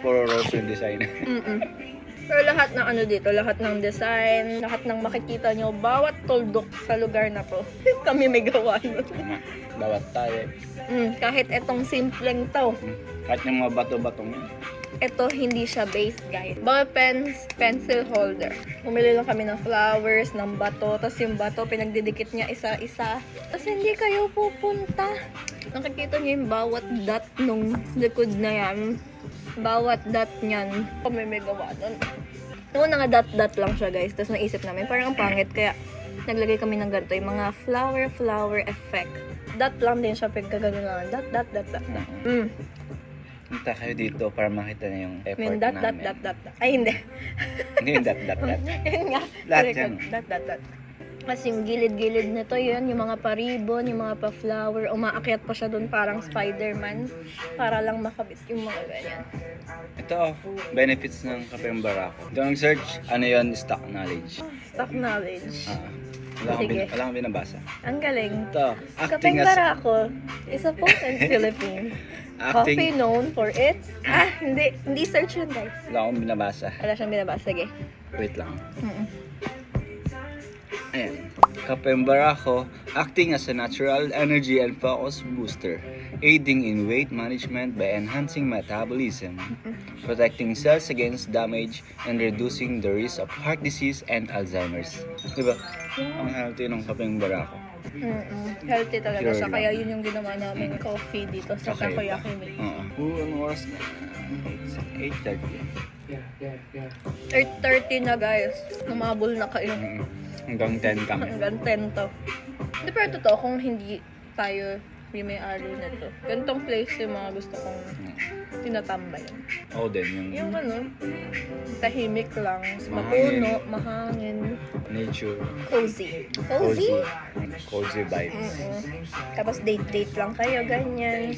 Puro rose yung design. Pero lahat ng ano dito, lahat ng design, lahat ng makikita nyo, bawat tuldok sa lugar na to, kami may gawa nun. Tama. Bawat tayo. Kahit etong simpleng to, Kahit yung mga bato-batong yan. ito hindi siya base guys. Ball pens, pencil holder. Bumili lang kami ng flowers, ng bato, tapos yung bato pinagdidikit niya isa-isa. Tapos hindi kayo pupunta. Nakikita niyo yung bawat dot nung likod na yan. Bawat dot niyan, kami may gawa nun. Noon nga dot-dot lang siya guys, tapos naisip namin parang ang pangit, kaya naglagay kami ng ganito, yung mga flower effect. Dot lang din siya, pagkagano lang. Dot. Punta kayo dito para makita na yung effort Yung namin. dot. Ay, hindi. Hindi yung dot. Yun nga. Lahat Correct. yan. Dot. Kasi yung gilid-gilid nito, yun, yung mga pa-ribbon, yung mga pa-flower, umaakyat pa siya dun parang Spider-Man para lang makabit yung mga ganyan. Ito, benefits ng kapeng barako. Ito nag-search, ano yun, stock knowledge. Stock knowledge. Sige. Wala kang binabasa. Ang galing. Ito, acting Kapeng as... Barako is a post in Philippines. Coffee Acting... known for its... hindi search yun guys. Wala akong binabasa. Wala siyang binabasa. Sige. Wait lang. Ayan. Kapeng barako, acting as a natural energy and focus booster, aiding in weight management by enhancing metabolism, protecting cells against damage, and reducing the risk of heart disease and Alzheimer's. Diba? Ang healthy ng kapeng barako. Healthy talaga Pure siya. lang. Kaya yun yung ginawa namin coffee dito sa Takoyaki Milk. Anong oras na? 8:30. 8:30 na guys. Lumabol na kayo. Hanggang 10 kami. Hanggang 10 to. Hindi, pero totoo kung hindi tayo may-ari nito. Ganitong place yung mga gusto kong tinatambayan. Oo din, Yung yung ano, tahimik lang, Mahangin. mapuno, mahangin, nature. cozy. Cozy. Cozy vibes. Tapos date-date lang kayo, ganyan.